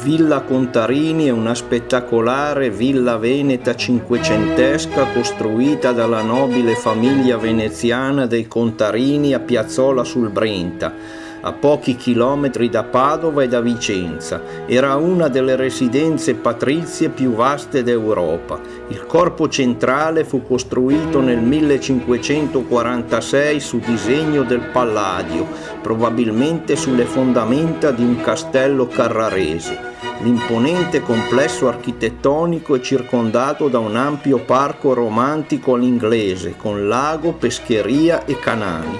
Villa Contarini è una spettacolare villa veneta cinquecentesca costruita dalla nobile famiglia veneziana dei Contarini a Piazzola sul Brenta, a pochi chilometri da Padova e da Vicenza. Era una delle residenze patrizie più vaste d'Europa. Il corpo centrale fu costruito nel 1546 su disegno del Palladio, probabilmente sulle fondamenta di un castello carrarese. L'imponente complesso architettonico è circondato da un ampio parco romantico all'inglese, con lago, pescheria e canali.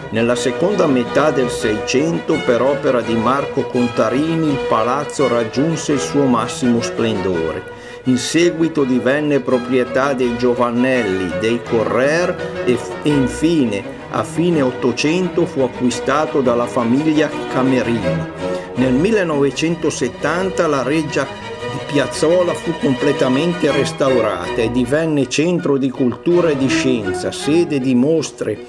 Nella seconda metà del Seicento, per opera di Marco Contarini, il palazzo raggiunse il suo massimo splendore. In seguito divenne proprietà dei Giovannelli, dei Correr e infine, a fine Ottocento, fu acquistato dalla famiglia Camerini. Nel 1970 la reggia di Piazzola fu completamente restaurata e divenne centro di cultura e di scienza, sede di mostre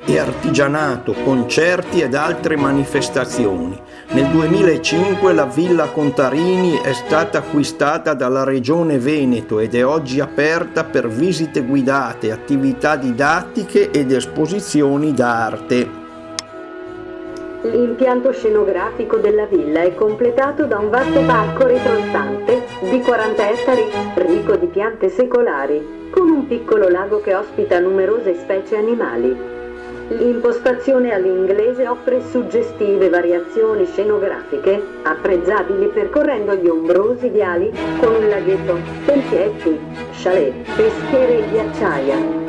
e artigianato, concerti ed altre manifestazioni. Nel 2005 la Villa Contarini è stata acquistata dalla Regione Veneto ed è oggi aperta per visite guidate, attività didattiche ed esposizioni d'arte. L'impianto scenografico della villa è completato da un vasto parco retrostante di 40 ettari, ricco di piante secolari, con un piccolo lago che ospita numerose specie animali. L'impostazione all'inglese offre suggestive variazioni scenografiche, apprezzabili percorrendo gli ombrosi viali con un laghetto, tempietti, chalet, peschiere e ghiacciaia.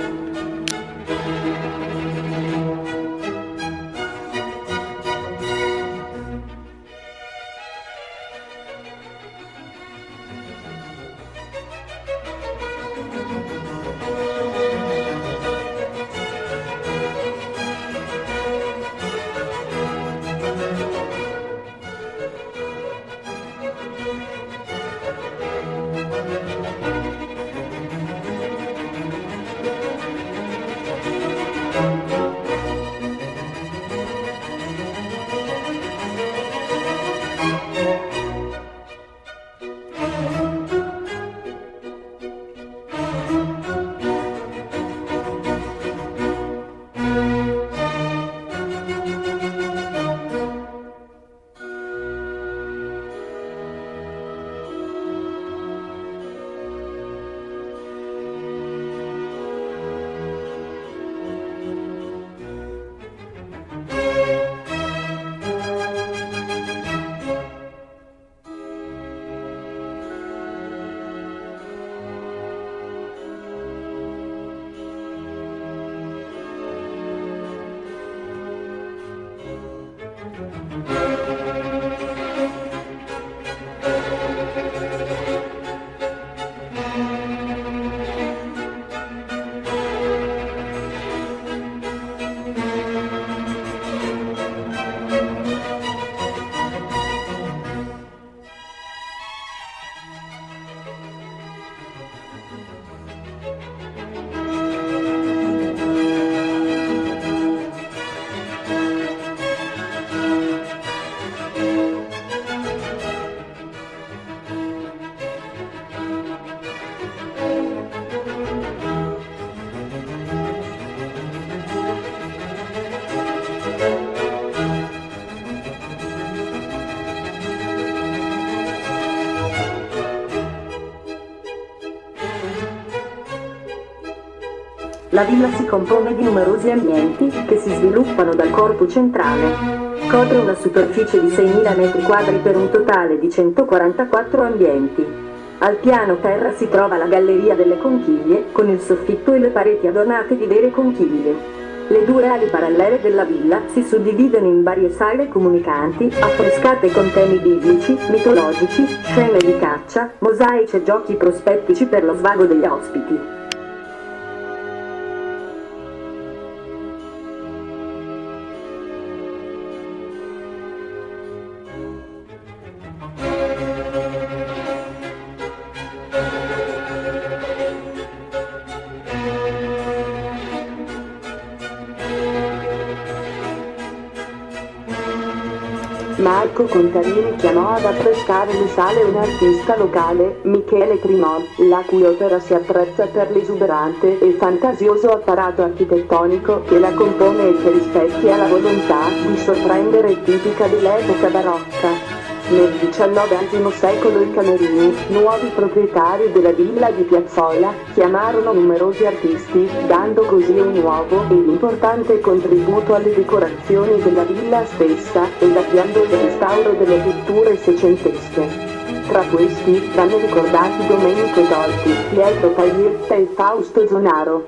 La villa si compone di numerosi ambienti che si sviluppano dal corpo centrale. Copre una superficie di 6.000 metri quadri per un totale di 144 ambienti. Al piano terra si trova la galleria delle conchiglie, con il soffitto e le pareti adornate di vere conchiglie. Le due ali parallele della villa si suddividono in varie sale comunicanti, affrescate con temi biblici, mitologici, scene di caccia, mosaici e giochi prospettici per lo svago degli ospiti. Marco Contarini chiamò ad affrescare le sale un artista locale, Michele Primol, la cui opera si apprezza per l'esuberante e fantasioso apparato architettonico che la compone e che rispecchia la volontà di sorprendere tipica dell'epoca barocca. Nel XIX secolo i Camerini, nuovi proprietari della villa di Piazzola, chiamarono numerosi artisti, dando così un nuovo ed importante contributo alle decorazioni della villa stessa ed avviando il restauro delle pitture seicentesche. Tra questi vanno ricordati Domenico Dolti, Pietro Paglietta e Fausto Zonaro.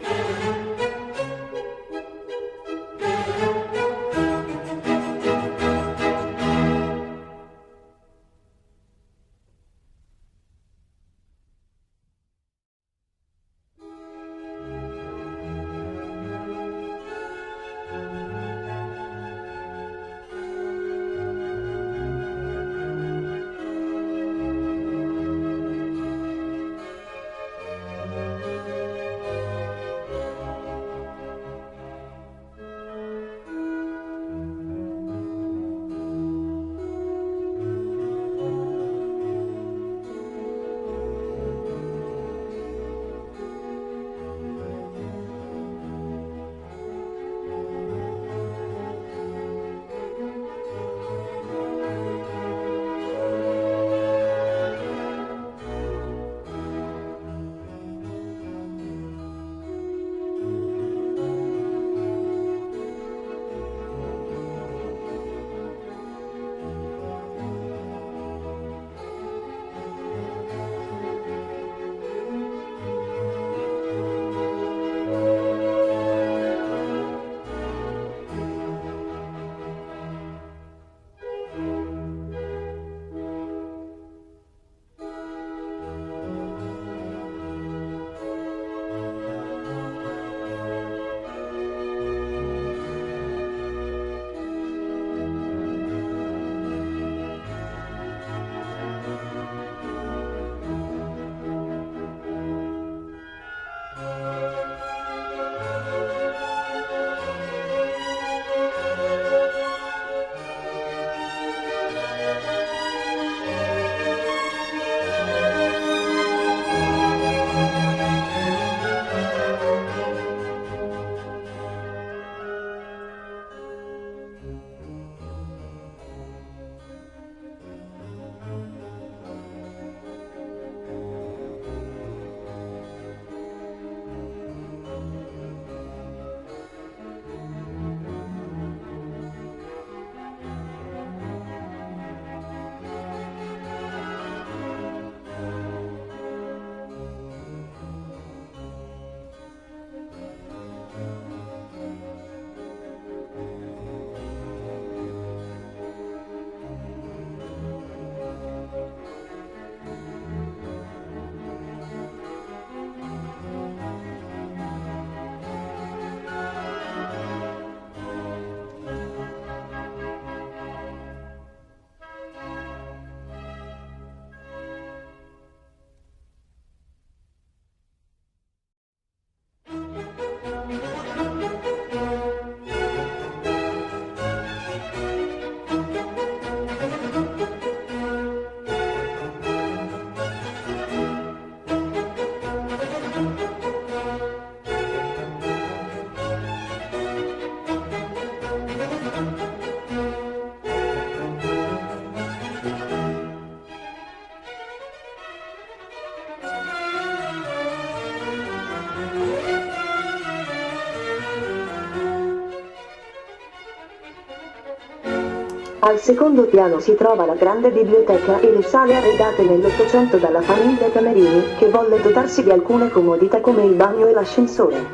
Al secondo piano si trova la grande biblioteca e le sale arredate nell'Ottocento dalla famiglia Camerini, che volle dotarsi di alcune comodità come il bagno e l'ascensore.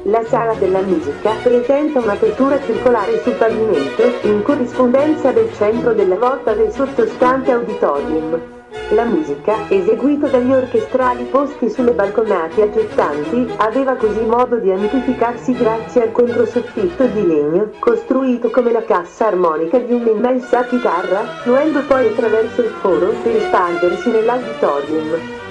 La sala della musica presenta un'apertura circolare sul pavimento, in corrispondenza del centro della volta del sottostante auditorium. La musica, eseguita dagli orchestrali posti sulle balconate aggettanti, aveva così modo di amplificarsi grazie al controsoffitto di legno, costruito come la cassa armonica di un'immensa chitarra, fluendo poi attraverso il foro per espandersi nell'auditorium.